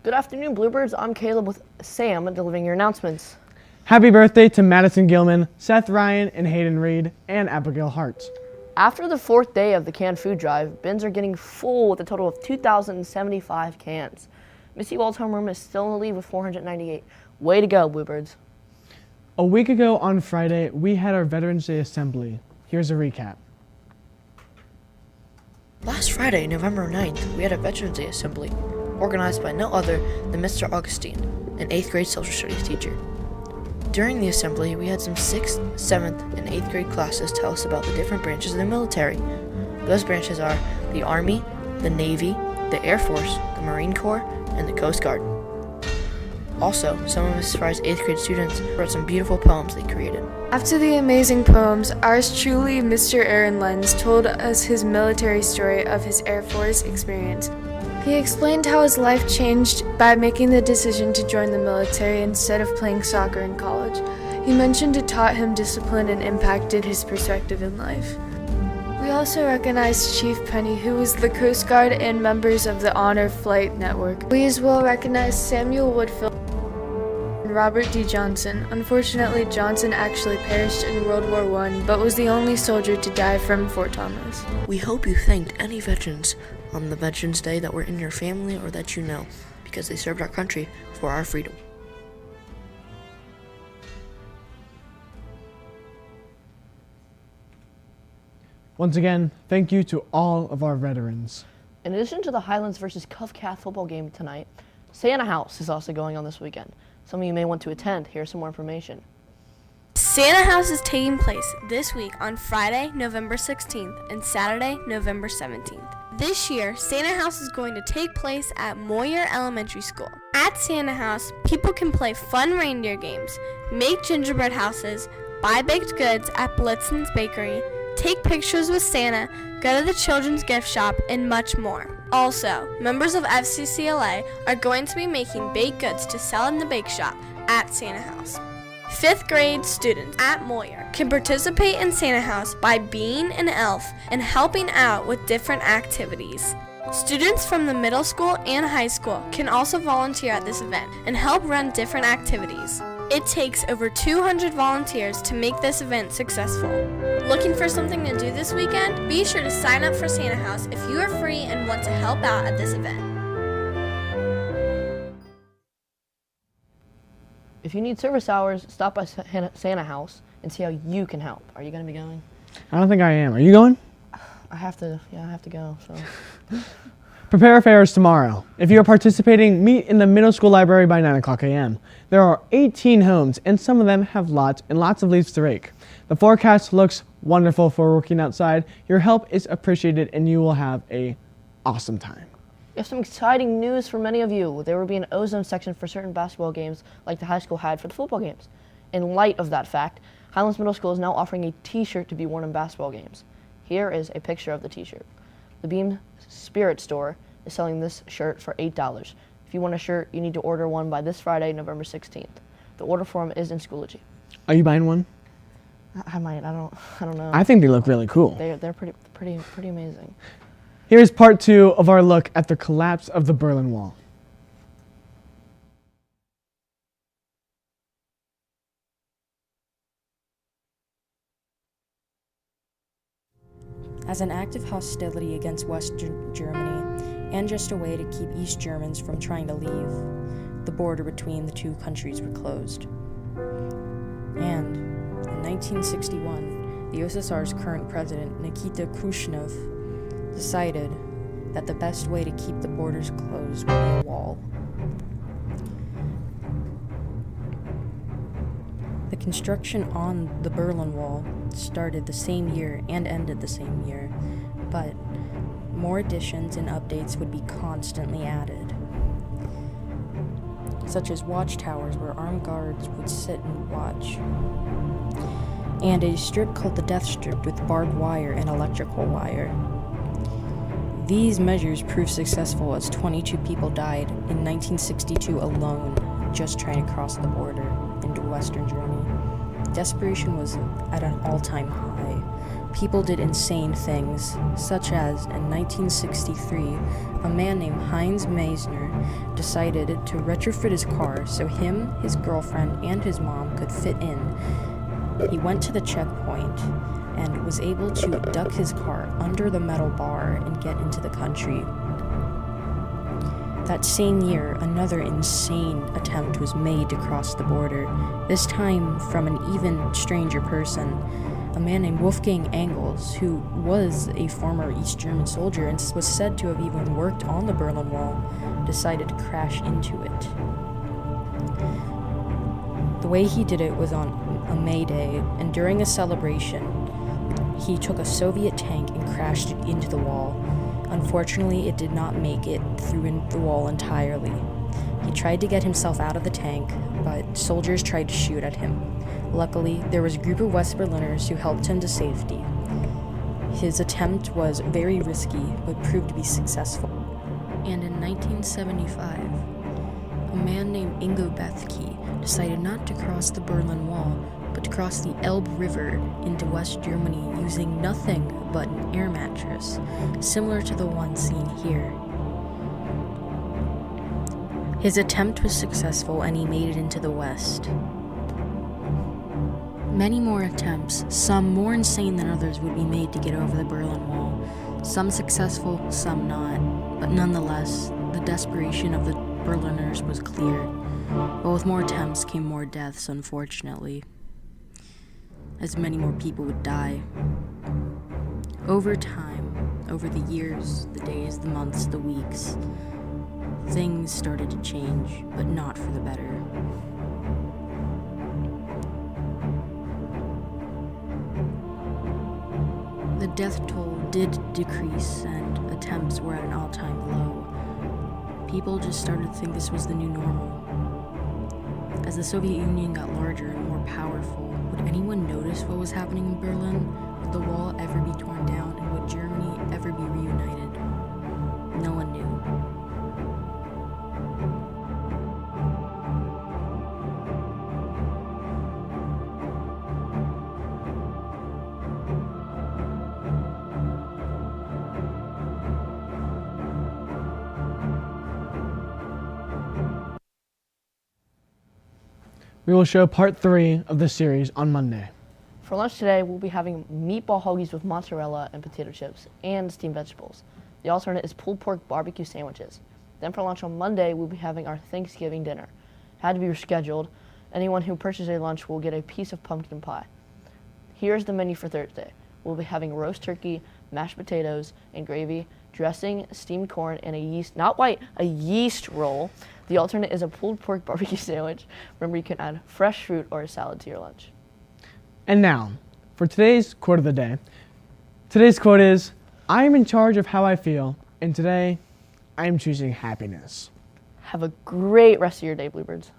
Good afternoon, Bluebirds. I'm Caleb with Sam delivering your announcements. Happy birthday to Madison Gilman, Seth Ryan, and Hayden Reed, and Abigail Hart. After the fourth day of the canned food drive, bins are getting full with a total of 2,075 cans. Missy Wald's homeroom is still in the lead with 498. Way to go, Bluebirds. A week ago on Friday, we had our Veterans Day Assembly. Here's a recap. Last Friday, November 9th, we had a Veterans Day Assembly, organized by no other than Mr. Augustine, an 8th grade social studies teacher. During the assembly, we had some 6th, 7th, and 8th grade classes tell us about the different branches of the military. Those branches are the Army, the Navy, the Air Force, the Marine Corps, and the Coast Guard. Also, some of Mrs. Fry's 8th grade students wrote some beautiful poems they created. After the amazing poems, ours truly, Mr. Aaron Lenz, told us his military story of his Air Force experience. He explained how his life changed by making the decision to join the military instead of playing soccer in college. He mentioned it taught him discipline and impacted his perspective in life. We also recognized Chief Penny, who was the Coast Guard and members of the Honor Flight Network. We as well recognized Samuel Woodfield and Robert D. Johnson. Unfortunately, Johnson actually perished in World War I, but was the only soldier to die from Fort Thomas. We hope you thanked any veterans on the Veterans Day that were in your family or that you know, because they served our country for our freedom. Once again, thank you to all of our veterans. In addition to the Highlands versus Cove Cath football game tonight, Santa House is also going on this weekend. Some of you may want to attend. Here's some more information. Santa House is taking place this week on Friday, November 16th and Saturday, November 17th. This year, Santa House is going to take place at Moyer Elementary School. At Santa House, people can play fun reindeer games, make gingerbread houses, buy baked goods at Blitzen's Bakery, take pictures with Santa, go to the children's gift shop, and much more. Also, members of FCCLA are going to be making baked goods to sell in the bake shop at Santa House. 5th grade students at Moyer can participate in Santa House by being an elf and helping out with different activities. Students from the middle school and high school can also volunteer at this event and help run different activities. It takes over 200 volunteers to make this event successful. Looking for something to do this weekend? Be sure to sign up for Santa House if you are free and want to help out at this event. If you need service hours, stop by Santa House and see how you can help. Are you going to be going? I don't think I am. Are you going? I have to go, so. Prepare affairs tomorrow. If you are participating, meet in the middle school library by 9 o'clock a.m. There are 18 homes, and some of them have lots and lots of leaves to rake. The forecast looks wonderful for working outside. Your help is appreciated, and you will have an awesome time. We have some exciting news for many of you. There will be an ozone section for certain basketball games like the high school had for the football games. In light of that fact, Highlands Middle School is now offering a t-shirt to be worn in basketball games. Here is a picture of the t-shirt. The Beam Spirit store is selling this shirt for $8. If you want a shirt, you need to order one by this Friday, November 16th. The order form is in Schoology. Are you buying one? I might. I don't know. I think they look really cool. They're pretty amazing. Here's part 2 of our look at the collapse of the Berlin Wall. As an act of hostility against West Germany, and just a way to keep East Germans from trying to leave, the border between the two countries were closed. And in 1961, the USSR's current president, Nikita Khrushchev, decided that the best way to keep the borders closed would be a wall. The construction on the Berlin Wall started the same year and ended the same year, but more additions and updates would be constantly added, such as watchtowers where armed guards would sit and watch, and a strip called the Death Strip with barbed wire and electrical wire. These measures proved successful as 22 people died in 1962 alone just trying to cross the border into Western Germany. Desperation was at an all-time high, People did insane things, such as in 1963, a man named Heinz Meisner decided to retrofit his car so him, his girlfriend, and his mom could fit in. He went to the checkpoint and was able to duck his car under the metal bar and get into the country. That same year, another insane attempt was made to cross the border, this time from an even stranger person, a man named Wolfgang Engels, who was a former East German soldier and was said to have even worked on the Berlin Wall, decided to crash into it. The way he did it was on a May Day, and during a celebration, he took a Soviet tank and crashed it into the wall. Unfortunately, it did not make it through the wall entirely. He tried to get himself out of the tank, but soldiers tried to shoot at him. Luckily, there was a group of West Berliners who helped him to safety. His attempt was very risky, but proved to be successful. And in 1975, a man named Ingo Bethke decided not to cross the Berlin Wall, but to cross the Elbe River into West Germany using nothing but an air mattress, similar to the one seen here. His attempt was successful and he made it into the West. Many more attempts, some more insane than others, would be made to get over the Berlin Wall. Some successful, some not, but nonetheless, the desperation of the Berliners was clear. But with more attempts came more deaths, unfortunately, as many more people would die. Over time, over the years, the days, the months, the weeks, things started to change, but not for the better. The death toll did decrease, and attempts were at an all-time low. People just started to think this was the new normal. As the Soviet Union got larger and more powerful, would anyone notice what was happening in Berlin? Would the wall ever be torn down, and would Germany ever be reunited? No one knew. We will show part 3 of this series on Monday. For lunch today, we'll be having meatball hoagies with mozzarella and potato chips and steamed vegetables. The alternate is pulled pork barbecue sandwiches. Then for lunch on Monday, we'll be having our Thanksgiving dinner. Had to be rescheduled. Anyone who purchases a lunch will get a piece of pumpkin pie. Here's the menu for Thursday. We'll be having roast turkey, mashed potatoes, and gravy, dressing, steamed corn, and a yeast roll. The alternate is a pulled pork barbecue sandwich. Remember, you can add fresh fruit or a salad to your lunch. And now, for today's quote of the day. Today's quote is, I am in charge of how I feel, and today, I am choosing happiness. Have a great rest of your day, Bluebirds.